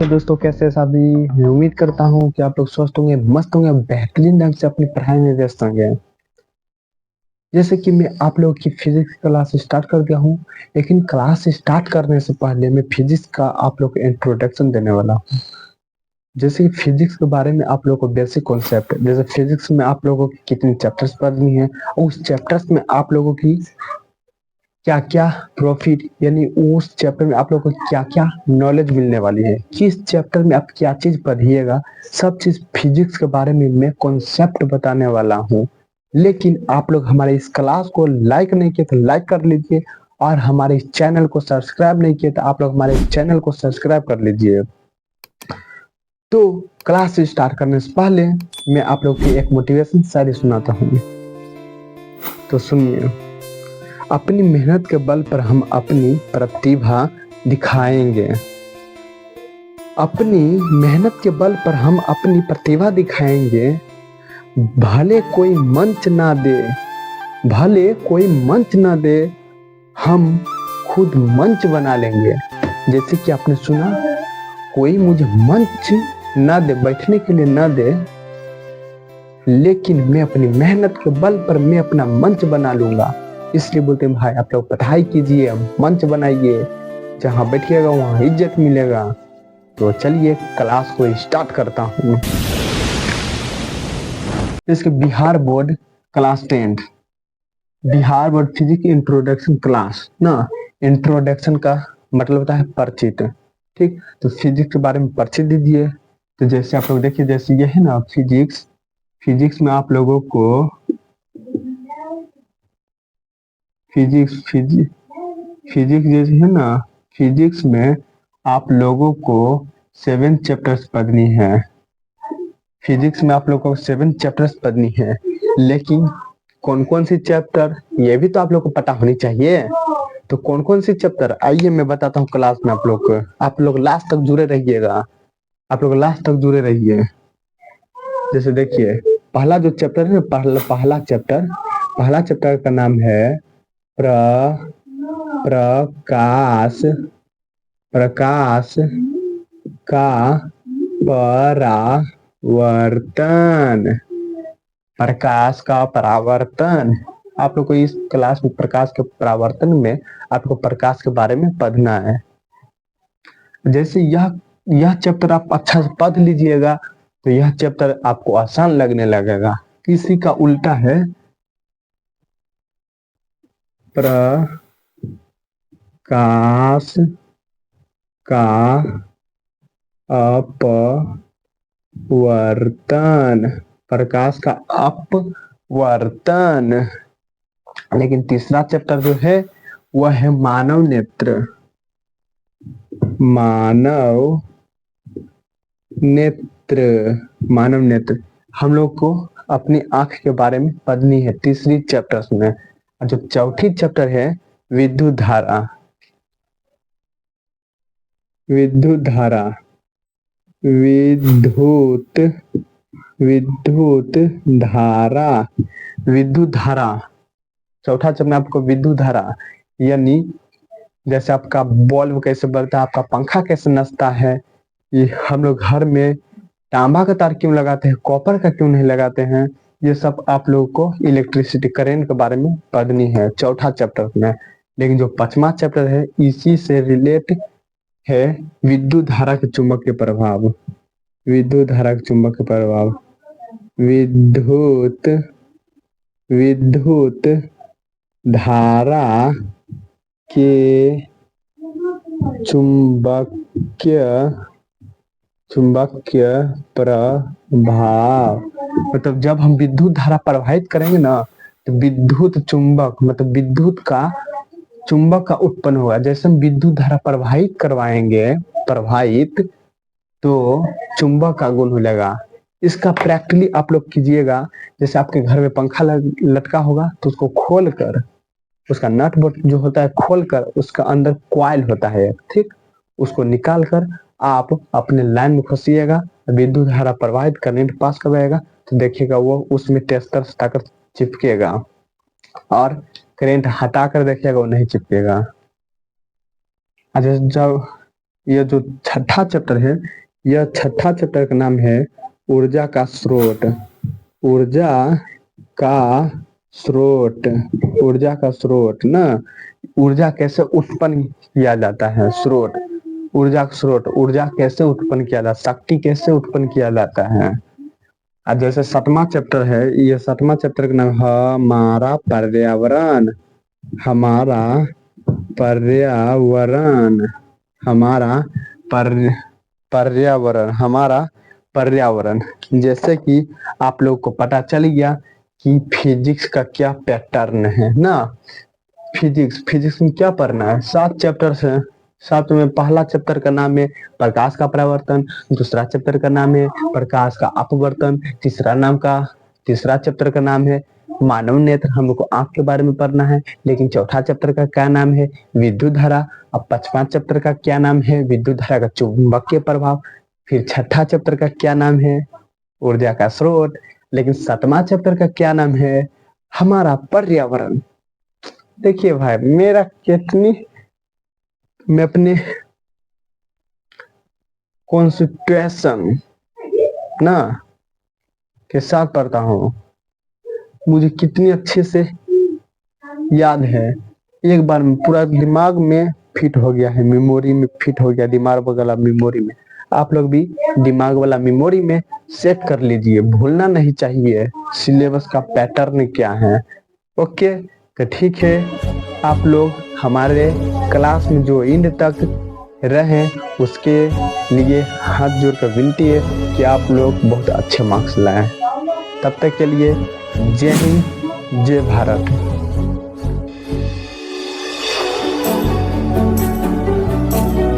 तो दोस्तों कैसे हैं सभी। मैं उम्मीद करता हूँ कि आप लोग स्वस्थ होंगे, मस्त होंगे, बेहतरीन ढंग से अपनी पढ़ाई में व्यस्त होंगे। जैसे कि मैं आप लोगों की फिजिक्स क्लास स्टार्ट कर दिया हूँ, लेकिन क्लास स्टार्ट करने से पहले मैं फिजिक्स का आप लोग को इंट्रोडक्शन देने वाला हूँ। जैसे कि फिजिक्स के बारे में आप लोगों को बेसिक कॉन्सेप्ट, जैसे फिजिक्स में आप लोगों की कितनी चैप्टर्स पढ़नी है और उस चैप्टर्स में आप लोगों की क्या क्या प्रॉफिट, यानी उस चैप्टर में आप लोगों को क्या क्या नॉलेज मिलने वाली है, किस चैप्टर में आप क्या चीज पढ़िएगा, सब चीज फिजिक्स के बारे में मैं कॉन्सेप्ट बताने वाला हूँ। लेकिन आप लोग हमारे इस क्लास को लाइक नहीं किए तो लाइक कर लीजिए, और हमारे इस चैनल को सब्सक्राइब नहीं किए तो आप लोग हमारे चैनल को सब्सक्राइब कर लीजिए। तो क्लास स्टार्ट करने से पहले मैं आप लोग की एक मोटिवेशन शायरी सुनाता हूँ, तो सुनिए। अपनी मेहनत के बल पर हम अपनी प्रतिभा दिखाएंगे। अपनी मेहनत के बल पर हम अपनी प्रतिभा दिखाएंगे। भले कोई मंच ना दे, भले कोई मंच ना दे, हम खुद मंच बना लेंगे। जैसे कि आपने सुना, कोई मुझे मंच ना दे, बैठने के लिए ना दे, लेकिन मैं अपनी मेहनत के बल पर मैं अपना मंच बना लूंगा। इसलिए बोलते हैं भाई आप लोग पढ़ाई कीजिए, मंच बनाइए, जहां बैठिएगा वहां इज्जत मिलेगा। तो चलिए क्लास को स्टार्ट करता हूँ। इसके Bihar board class 10, Bihar board physics introduction class ना। इंट्रोडक्शन का मतलब होता है परिचित, ठीक। तो फिजिक्स के बारे में परिचित दीजिए। तो जैसे आप लोग देखिए, जैसे ये है ना फिजिक्स, फिजिक्स में आप लोगों को फिजिक्स जैसे है ना, फिजिक्स में आप लोगों को 7 चैप्टर्स पढ़नी है। फिजिक्स में आप लोगों को 7 चैप्टर्स पढ़नी है, लेकिन कौन कौन सी चैप्टर ये भी तो आप लोग को पता होनी चाहिए। तो कौन कौन सी चैप्टर, आइए मैं बताता हूँ क्लास में आप लोग को। आप लोग लास्ट तक जुड़े रहिएगा, आप लोग लास्ट तक जुड़े रहिए। जैसे देखिए, पहला जो चैप्टर है, पहला चैप्टर का नाम है प्रकाश, प्रकाश का परावर्तन, प्रकाश का परावर्तन। आप लोग को इस क्लास में प्रकाश के परावर्तन में आपको प्रकाश के बारे में पढ़ना है। जैसे यह चैप्टर आप अच्छा से पढ़ लीजिएगा तो यह चैप्टर आपको आसान लगने लगेगा। किसी का उल्टा है, प्रकाश का अपवर्तन, प्रकाश का अपवर्तन। लेकिन तीसरा चैप्टर जो है वह है मानव नेत्र, मानव नेत्र, मानव नेत्र। हम लोग को अपनी आंख के बारे में पढ़नी है तीसरी चैप्टर में। और जो चौथी चैप्टर है विद्युत धारा, विद्युत धारा, विद्युत विद्युत धारा, विद्युत धारा। चौथा चैप्टर में आपको विद्युत धारा, यानी जैसे आपका बल्ब कैसे बढ़ता है, आपका पंखा कैसे नचता है, ये हम लोग घर में तांबा का तार क्यों लगाते हैं, कॉपर का क्यों नहीं लगाते हैं, ये सब आप लोगों को इलेक्ट्रिसिटी करेंट के बारे में पढ़नी है चौथा चैप्टर में। लेकिन जो पांचवा चैप्टर है इसी से रिलेट है विद्युत धारा के चुंबकीय प्रभाव, विद्युत धारा के चुंबकीय प्रभाव, विद्युत विद्युत धारा के चुंबकीय चुंबकीय प्रभाव। मतलब जब हम विद्युत धारा प्रवाहित करेंगे ना, तो विद्युत चुंबक मतलब विद्युत का चुंबक का उत्पन्न होगा। जैसे हम विद्युत धारा प्रवाहित करवाएंगे, प्रवाहित, तो चुंबक का गुण मिलेगा। इसका प्रैक्टिकली आप लोग कीजिएगा। जैसे आपके घर में पंखा लटका होगा तो उसको खोल कर, उसका नट बोल्ट जो होता है खोल कर, उसका अंदर कॉइल होता है, ठीक, उसको निकाल कर आप अपने लाइन में खोसिएगा, विद्युत धारा प्रवाहित करंट पास करवाएगा, तो देखिएगा वो उसमें टेस्टर हटाकर चिपकेगा, और करंट हटा कर देखिएगा वो नहीं चिपकेगा। अच्छा, जब यह जो छठा चैप्टर है, यह छठा चैप्टर का नाम है ऊर्जा का स्रोत। ऊर्जा का स्रोत, ऊर्जा का स्रोत ना, ऊर्जा कैसे उत्पन्न किया जाता है, स्रोत, ऊर्जा का स्रोत, ऊर्जा कैसे उत्पन्न किया जाता, शक्ति कैसे उत्पन्न किया जाता है। अब जैसे सातवां चैप्टर है, ये सातवां चैप्टर का नाम हमारा पर्यावरण। हमारा पर्यावरण, हमारा पर्यावरण, हमारा पर्यावरण। जैसे कि आप लोग को पता चल गया कि फिजिक्स का क्या पैटर्न है ना। फिजिक्स में क्या पढ़ना है, 7 चैप्टर है। 7 में पहला चैप्टर का नाम है प्रकाश का परावर्तन, दूसरा चैप्टर का नाम है प्रकाश का अपवर्तन, तीसरा चैप्टर का नाम है मानव नेत्र, हमको आंख के बारे में पढ़ना है। लेकिन चौथा चैप्टर का क्या नाम है, विद्युत धारा। अब 5वां चैप्टर का क्या नाम है, विद्युत धारा का चुंबकीय प्रभाव। फिर छठा चैप्टर का क्या नाम है, ऊर्जा का स्रोत। लेकिन 7वां चैप्टर का क्या नाम है, हमारा पर्यावरण। देखिए भाई, मैं अपने कॉन्स्टिट्यूशन ना के साथ पढ़ता हूँ, मुझे कितनी अच्छे से याद है, एक बार में पूरा दिमाग में फिट हो गया है, मेमोरी में फिट हो गया, दिमाग वाला मेमोरी में। आप लोग भी दिमाग वाला मेमोरी में सेट कर लीजिए, भूलना नहीं चाहिए सिलेबस का पैटर्न क्या है। ओके, तो ठीक है, आप लोग हमारे क्लास में जो एंड तक रहे उसके लिए हाथ जोड़कर विनती है कि आप लोग बहुत अच्छे मार्क्स लाएं। तब तक के लिए जय हिंद, जय भारत।